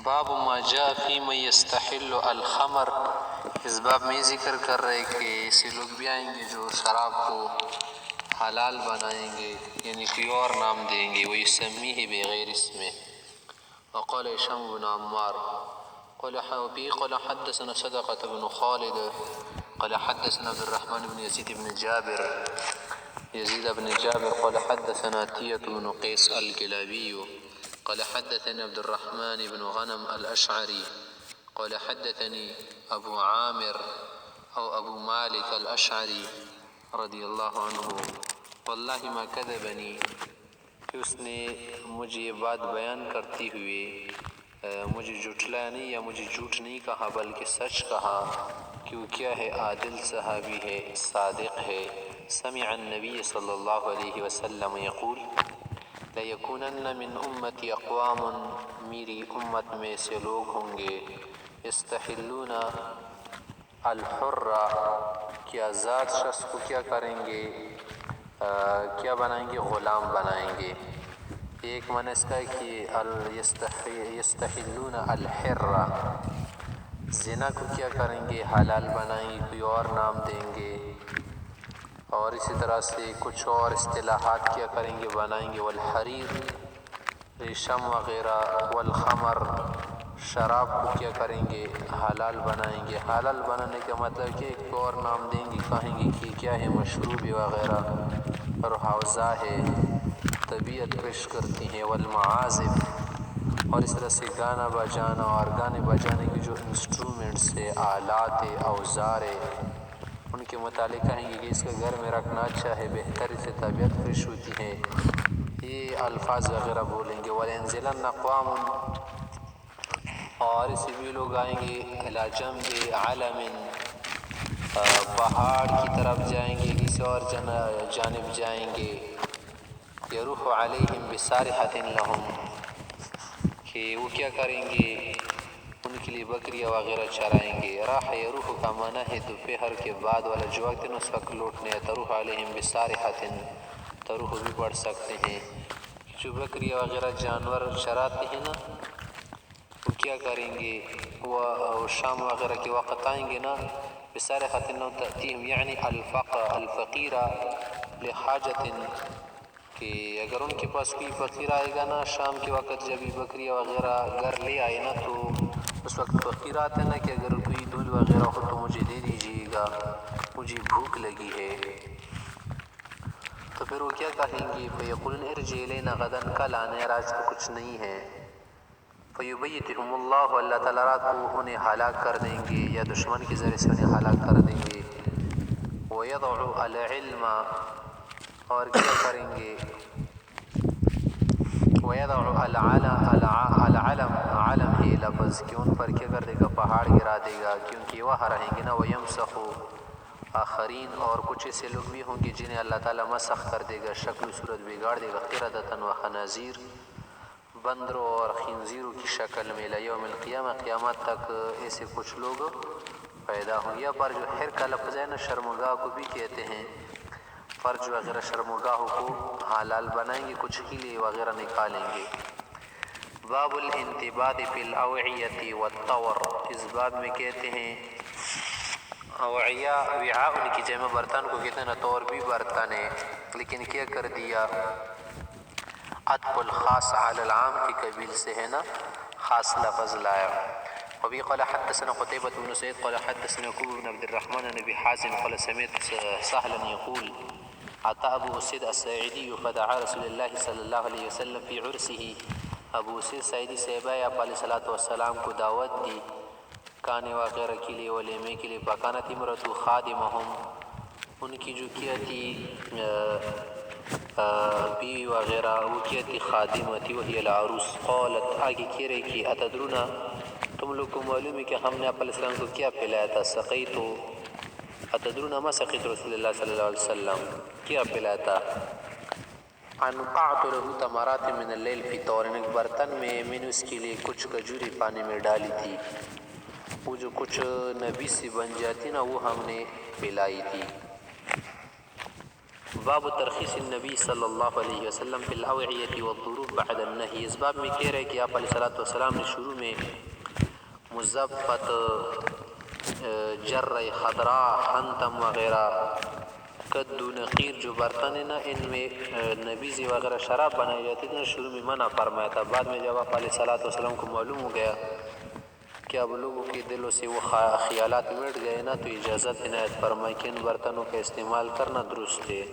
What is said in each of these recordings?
باب ما جاء فی من یستحل الخمر، اس باب میں ذکر کر رہے کہ ایسے لوگ بھی آئیں گے جو شراب کو حلال بنائیں گے، یعنی کوئی اور نام دیں گے، ویسمیہ بغیر اسمه. وقال هشام بن عمار قال حدثنا صدقة بن خالد قال حدثنا عبد الرحمن بن يزيد بن جابر قال حدثنا تية بن قيس الكلابي قال حدثني عبد الرحمن بن غنم الأشعري قال حدثني أبو عامر أو أبو مالك الأشعري رضی اللہ عنہ واللہ ما کذبنی، کہ اس نے مجھے یہ بات بیان کرتے ہوئے مجھے جھٹلایا نہیں یا مجھے جھوٹ نہیں کہا بلکہ سچ کہا، کہ وہ کیا ہے، عادل صحابی ہے، صادق ہے. سمع النبی صلی اللہ علیہ وسلم یقول لیکونن من امتی اقوام، میری امت میں سے لوگ ہوں گے، یستحلون الحر، کہ آزاد شخص کو کیا کریں گے، کیا بنائیں گے، غلام بنائیں گے. ایک معنی اس کا ہے کہ یستحلون الحر، زنا کو کیا کریں گے، حلال بنائیں گے، کوئی اور نام دیں گے. اور اسی طرح سے کچھ اور اصطلاحات کیا کریں گے، بنائیں گے. والحریر، ریشم وغیرہ. والخمر، شراب کو کیا کریں گے، حلال بنائیں گے. حلال بنانے کا مطلب کہ ایک اور نام دیں گے، کہیں گے کہ کیا ہے، مشروب وغیرہ، اور حوضہ ہے، طبیعت پیش کرتی ہیں. والمعازف، اور اس طرح سے گانا بجانا، اور گانے بجانے کے جو انسٹرومنٹس ہے، آلات ہے، اوزار ہے، ان کے متعلق کہیں گے کہ اس کا گھر میں رکھنا اچھا ہے، بہتر سے طبیعت خوش ہوتی ہے. یہ الفاظ وغیرہ بولیں گے. وَلَيَنزِلَنَّ أَقْوَامٌ، اور اسی بھی لوگ آئیں گے، إِلَى جَنْبِ عَلَمٍ، پہاڑ کی طرف جائیں گے، کسی اور جانب جائیں گے. يَرُوحُ عَلَيْهِمْ بِسَارِحَةٍ لَهُمْ، کہ وہ کیا کریں گے، ان کے لیے بکریاں وغیرہ چرائیں گے. راح یروح کا معنی ہے دوپہر کے بعد والا جو وقت ہے اس وقت لوٹنے. تروح علیہم بسارحۃ، تروح بھی پڑھ سکتے ہیں. جو بکریاں وغیرہ جانور چراتے ہیں نا، وہ کیا کریں گے، وہ شام وغیرہ کے وقت آئیں گے نا. بسارحۃ تأتیہم یعنی الفقیرہ لحاجۃ، کہ اگر ان کے پاس کوئی فقیر آئے گا نا شام کے وقت، جب یہ بکریاں وغیرہ گھر لے آئے نا، تو اس وقت فقیر آتے نا کہ اگر کوئی دودھ وغیرہ ہو تو مجھے دے دیجیے گا، مجھے بھوک لگی ہے. تو پھر وہ کیا کہیں گے، فیقولون ارجع الینا غدا، کل آنا، آج تو کچھ نہیں ہے. فیبیتہم اللہ، اللہ تعالیٰ رات کو انہیں ہلاک کر دیں گے، یا دشمن کے ذریعے سے انہیں ہلاک کر دیں گے. ویضع العلم، اور کیا کریں گے، ویضع العلم، علم ہے لفظ، کہ ان پر کیا کر دے گا، پہاڑ گرا دے گا، کیونکہ وہاں رہیں گے نا. ویمسخ آخرین، اور کچھ ایسے لوگ بھی ہوں گے جنہیں اللہ تعالیٰ مسخ کر دے گا، شکل و صورت بگاڑ دے گا. قردۃ و خنازیر، بندروں اور خنزیروں کی شکل میں. یوم القیامہ، قیامت تک ایسے کچھ لوگ پیدا ہوں گے. پر جو حر کا لفظ ہے نا، شرمگاہ کو بھی کہتے ہیں. فرج وغیرہ شرمگاہوں کو حلال بنائیں گے، کچھ ہیلے وغیرہ نکالیں گے. باب الانتباد فی الاوعیۃ والطور، اس باب میں کہتے ہیں اوعیہ، وعاء ان کی جمع برتن کو کہتے ہیں نا، طور بھی برتن ہے، لیکن کیا کر دیا، عطف الخاص علی العام کی قبیل سے ہے نا، خاص لفظ لایا. وبه قال حدثنا قتيبة بن سعيد قال حدثنا يعقوب بن عبد الرحمن عن ابي حازم قال سمعت سهلا يقول اتى ابو اسيد الساعدي فدعا رسول الله صلى الله عليه وسلم في عرسه. ابو اسید سعیدی صاحبہ آپ علیہ الصلوۃ والسلام کو دعوت دی کھانے وغیرہ کے لیے، ولیمے کے لیے. فکانت امرۃ خادمہم، ان کی جو کیا تھی بیوی وغیرہ، وہ کیا تھی، خادمہ تھی. وہی العروس. قالت، آگے کہہ رہی کہ اتدرونا، تم لوگ کو معلوم ہے کہ ہم نے آپ علیہ السلام کو کیا پلایا تھا. سقیت، اتدرونا ما سقیت رسول اللہ صلی اللہ علیہ وسلم، کیا پلایا تھا. انقعت له تمرات من اللیل فی طور، ایک برتن میں میں نے اس کے لیے کچھ کھجوریں پانی میں ڈالی تھی، وہ جو کچھ نبی سے بن جاتی نا، وہ ہم نے پلائی تھی. باب ترخیص النبی صلی اللہ علیہ وسلم فی الاوعیۃ والضروب بعد النہی. اس باب میں کہہ رہے کہ آپ علیہ السلام نے شروع میں مزفت، جر خضراء، حنتم وغیرہ، کدو، نقیر جو برتن ہیں نا، ان میں نبیذ وغیرہ شراب بنائی جاتی تھی نا، شروع میں منع فرمایا تھا. بعد میں جب آپ علیہ السلام کو معلوم ہو گیا کہ اب لوگوں کے دلوں سے وہ خیالات مٹ گئے نا، تو اجازت عنایت فرمائی کہ ان برتنوں کا استعمال کرنا درست ہے.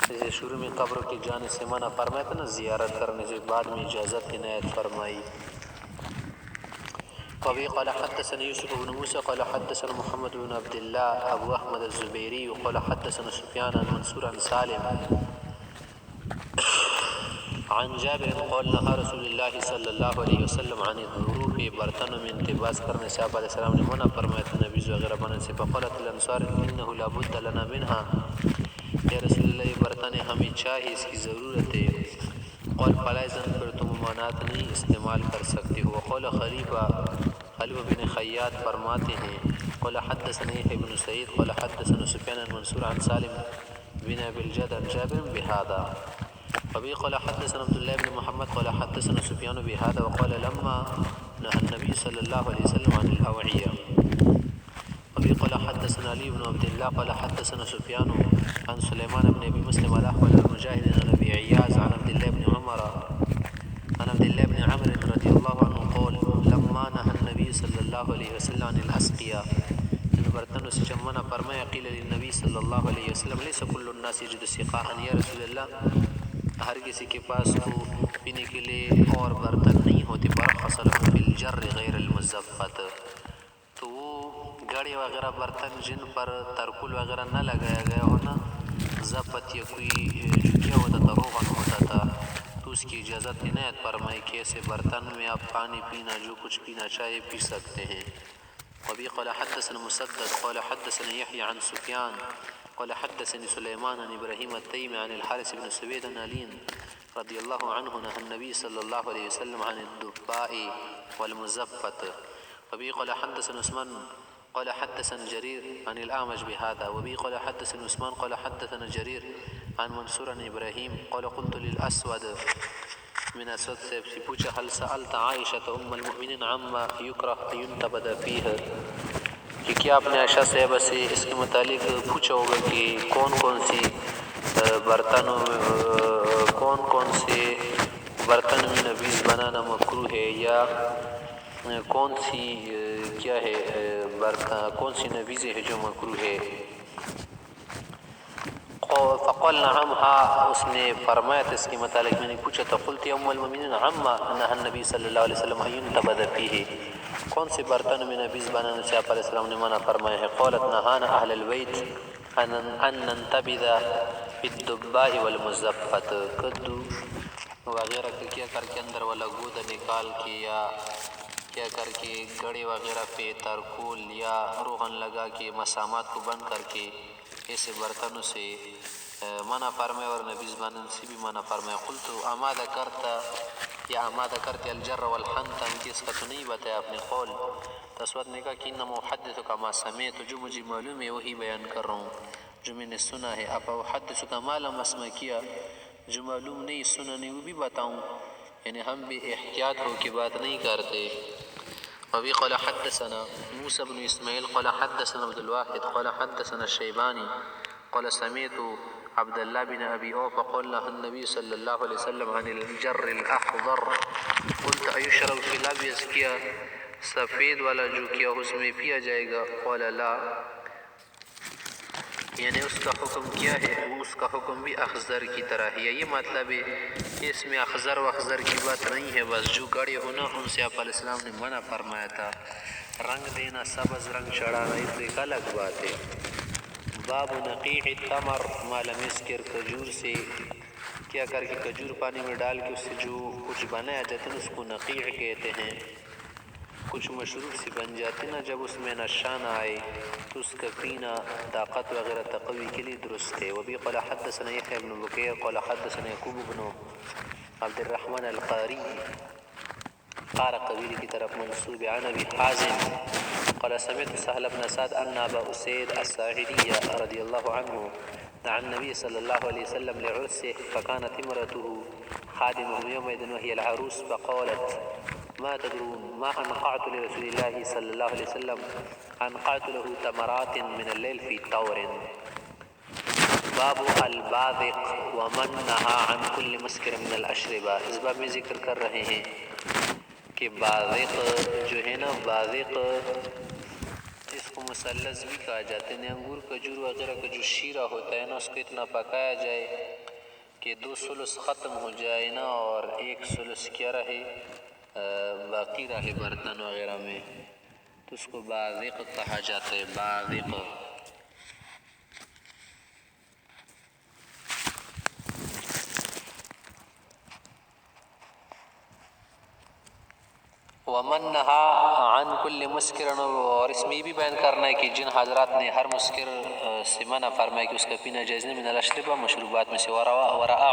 جیسے شروع میں قبر کی جانے سے منع فرمایا تھا نا، زیارت کرنے سے، بعد میں اجازت عنایت فرمائی. وبه قال حدثنا يوسف بن موسى قال حدثنا محمد بن عبد الله أبو أحمد الزبيري قال حدثنا سفيان عن منصور عن سالم عن جابر قال نهى رسول الله صلى الله عليه وسلم عن الظروف، برتنوں میں انتباس کرنے سے آپ علیہ السلام نے منع فرمایا تھا نبیذ وغیرہ بنانے سے. فقالت الانصار انه لا بد لنا منها، یا رسول اللہ یہ برتن ہمیں چاہیے، اس کی ضرورت ہے. قال فلا اذن، پھر تم ممانعت نہیں استعمال کر سکتے ہو. وقال خلیفہ بن خیاط فرماتے ہیں قال حدثنا يحيى بن سعيد قال حدثنا سفيان عن منصور عن سالم بن ابي الجد عن جابر بهذا. وبه قال حدثنا عبد الله بن محمد قال حدثنا سفيان بهذا. وقال لما نهى النبي صلى الله عليه وسلم عن الأوعية. وبه قال حدثنا علي بن عبد الله قال حدثنا سفيان عن سليمان بن ابي مسلم الاحول المجاهد عن ابي عياض عن عبد الله بن عمرو رضي الله عنه قال لما نهى النبي صلى الله عليه وسلم عن الاسقياء، ان برتنوں سے جب منع فرمایا، قیل للنبی صلی اللہ علیہ وسلم ليس كل الناس يجد سقاء، یا رسول اللہ ہر کسی کے پاس تو پینے کے لیے اور برتن نہیں ہوتے. فرخص له في الجر غیر المزفت، تو وہ گڑے وغیرہ برتن جن پر ترکل وغیرہ نہ لگایا گیا ہو نا، زفت یا کوئی جو کیا ہوتا تھا، روغن ہوتا تھا، تو اس کی اجازت عنایت فرمائی کہ ایسے برتن میں آپ پانی پینا، جو کچھ پینا چاہے پی سکتے ہیں. وبه قال حدثنا مسدد قال حدثنا يحيى عن سفيان قال حدثني سليمان عن ابراهيم التيمي عن الحارث بن سويد عن علي رضي الله عنه نهى النبي صلى الله عليه وسلم عن الدباء والمزفت. وبه قال حدثنا عثمان قال حدثنا جرير عن الأعمش بهذا. وبه قال حدثنا عثمان قال حدثنا جرير عن منصور عن إبراهيم قال قلت للأسود من اسود سے پوچھا هل سألت عائشة ام المؤمنین عما يكره ينتبذ فيه، کہ کیا آپ نے عائشہ صاحبہ سے اس کے متعلق پوچھا ہوگا کہ کون کون سے برتن میں نبیذ بنانا مکروہ ہے، یا کون سی کیا ہے برتن، کون سی نبیذ ہے جو مکروہ ہے. فقال نعم، ہاں اس نے فرمایا تھا اس کے متعلق، میں نے پوچھا تھا. قلت یا ام المؤمنین عما نهى النبی صلی اللہ علیہ وسلم ان ينتبذ فيه، کون سے برتن میں نبیذ بنانے سے آپ علیہ السلام نے منع فرمایا ہے. قالت نهانا اہل البیت ان ننتبذ بالدباء والمزفت، کدو وغیرہ کا کیا کر کے اندر والا گودا نکال کے، یا کیا کر کے گڑے وغیرہ پہ ترکول یا روغن لگا کے مسامات کو بند کر کے ایسے برتنوں سے منع فرمائے، اور نبیذ بنانے سے بھی منع فرمائے. قلت اما ذکرت الجر والحنتم، کہ اس کا تو نہیں بتایا آپ نے قول. تسود نے کہا کہ انما احدثک ما سمعت، جو مجھے معلوم ہے وہی بیان کر رہا ہوں جو میں نے سنا ہے. اپا احدثک ما لم اسمع، کیا جو معلوم نہیں سنا نہیں وہ بھی بتاؤں، یعنی ہم بھی احتیاط ہو کے بات نہیں کرتے. وبه قال حدثنا موسى بن اسماعيل قال حدثنا عبد الواحد قال حدثنا الشيباني قال سمعت عبد الله بن ابي اوف قال له النبي صلى الله عليه وسلم عن الجر الاخضر. قلت ايشرب في الابيض، کیا سفید والا جو کیا اس میں پیا جائے گا؟ قال لا، یعنی اس کا حکم کیا ہے، اس کا حکم بھی اخضر کی طرح ہے. یہ مطلب ہے اس میں اخضر و اخضر کی بات نہیں ہے، بس جو گڑے ہونا ان سے آپ علیہ السلام نے منع فرمایا تھا. رنگ دینا، سبز رنگ چڑھانا، اس ایک الگ بات ہے. باب نقیع التمر ما لم يسکر، کھجور سے کیا کر کے کھجور پانی میں ڈال کے اس سے جو کچھ بنایا جاتا ہے اس کو نقیع کہتے ہیں. کچھ مشروب سے بن جاتے نا، جب اس میں نشہ نہ آئے تو اس کا پینا طاقت وغیرہ تقوی کے لیے درست ہے. وبه قال حدثنا يحيى بن بكير قال حدثنا يعقوب بن عبد الرحمن القاري قال قبیل کی طرف منسوب عن ابي حازم قال سمعت سهل بن سعد ان ابا اسید الساعدي رضي الله عنه عن النبي صلى الله عليه وسلم لعرسه فكانت امرأته خادمه يومئذ وهي العروس فقالت ما تدرون ما أنقعت لرسول الله صلى الله عليه وسلم أنقعت له تمرات من الليل في طور. باب الباذق ومن نہا عن کل مسکر من الاشربہ. اس باب میں ذکر کر رہے ہیں کہ باذق جو ہے نا، باذق اس کو مثلث بھی کہا جاتا ہے. انگور کھجور وغیرہ کا جو شیرہ ہوتا ہے نا، اس کو اتنا پکایا جائے کہ 2 ثلث ختم ہو جائے نا اور 1 ثلث کیا رہے باقی رہے برتن وغیرہ میں، تو اس کو باذق کہا جاتا ہے. باذق ومن نہا عن کل مسکر، اور اس میں یہ بھی بیان کرنا ہے کہ جن حضرات نے ہر مسکر سے منع فرمایا کہ اس کا پینا جائز نہیں، من الاشربہ مشروبات میں سے. ورآ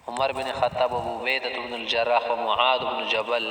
عمر بن خطاب ابو عبیدہ بن الجراح و معاذ بن جبل،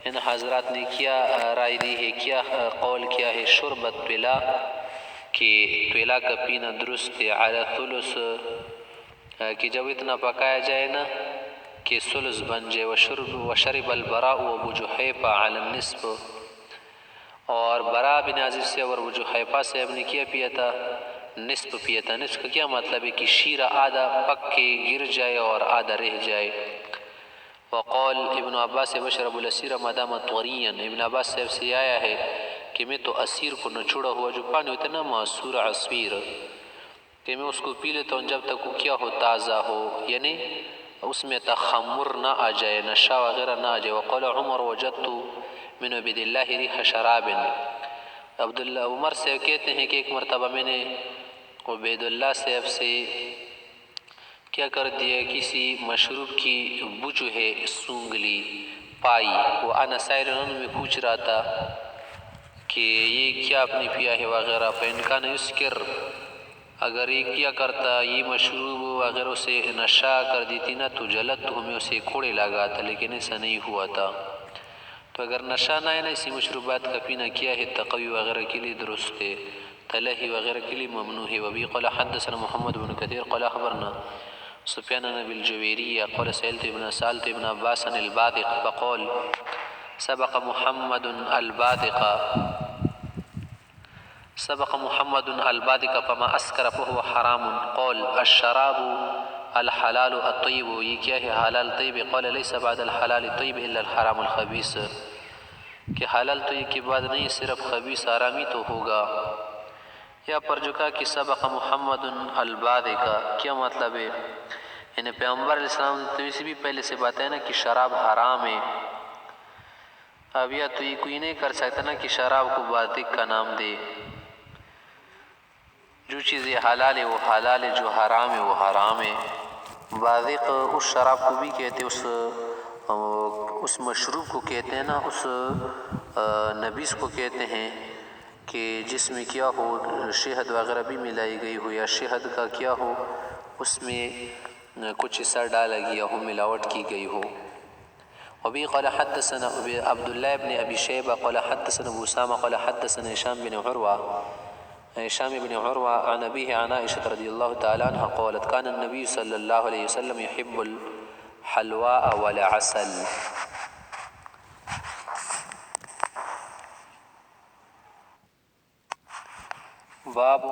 ان حضرات نے کیا رائے دی ہے، کیا قول کیا ہے، شربت طلا، کہ طلا کا پینا درست ہے، علی ثلث، کہ جب اتنا پکایا جائے نا کہ ثلث بن جائے. وشرب البراء و ابو جحیفہ علی النصف، اور براء بن عازب سے اور ابو جحیفہ سے اب نے کیا پیا تھا، نصف پیا تھا. نصف کا کیا مطلب ہے کہ شیرہ آدھا پک کے گر جائے اور آدھا رہ جائے. وقال ابن عباس بشرب الاسیر مدام طوریا، ابن عباس صاحب سے آیا ہے کہ میں تو اسیر کو نچوڑا ہوا جو پانی ہوتا ہے نا، معصور عصیر، کہ میں اس کو پی لیتا ہوں جب تک وہ کیا ہو، تازہ ہو، یعنی اس میں تخمر نہ آ جائے، نشہ وغیرہ نہ آ جائے. وقال عمر وجدت من عبید اللہ ریح شراب، عبداللہ عمر سے کہتے ہیں کہ ایک مرتبہ میں نے عبید اللہ صاحب سے کیا کر دیا، کسی مشروب کی بو جو ہے سونگ لی، پائی. وہ انا سائل، انہوں میں پوچھ رہا تھا کہ یہ کیا آپ نے پیا ہے وغیرہ. فإن كان يسكر، اگر یہ کیا کرتا یہ مشروب اگر اسے نشہ کر دیتی نا تو جلت تو ہمیں اسے کوڑے لگا تھا، لیکن ایسا نہیں ہوا تھا. تو اگر نشہ نہ ہے نا اسی مشروبات کا پینا کیا ہے تقوی وغیرہ کے لیے درست ہے، تلہی وغیرہ کے لیے ممنوع ہے. وبی قال حدثنا محمد بن كثير قال اخبرنا سفیان بن الجویریہ قال سألت ابن عباس عن الباذق فقال سبق محمد الباذق فما اسکر فهو حرام. قال الشراب الحلال الطیب، یہ کیا ہے حلال طیب. قال لیس بعد الحلال الطیب الا الحرام الخبیث، کہ حلال طیب کے بعد نہیں صرف خبیث حرامی تو ہوگا. یا پر جو کہا کہ سبق محمد الباذق، کیا مطلب ہے، یعنی پیغمبر علیہ السلام تو اسی بھی پہلے سے بات ہے نا کہ شراب حرام ہے. اب یا تو یہ کوئی نہیں کر سکتا نا کہ شراب کو باذق کا نام دے. جو چیزیں حلال ہے وہ حلال ہے، جو حرام ہے وہ حرام ہے. باذق اس شراب کو بھی کہتے، اس مشروب کو کہتے ہیں نا، اس نبیذ کو کہتے ہیں کہ جس میں کیا ہو شہد وغیرہ بھی ملائی گئی ہو، یا شہد کا کیا ہو اس میں کچھ حصہ ڈالا گیا ہو، ملاوٹ کی گئی ہو. وبه قال حدثنا عبد الله بن ابي شيبه قال حدثنا ابو اسامه قال حدثنا هشام بن عروه عن ابيه عن عائشه رضي الله تعالى عنها قالت كان النبي صلى الله عليه وسلم يحب الحلواء والعسل. باب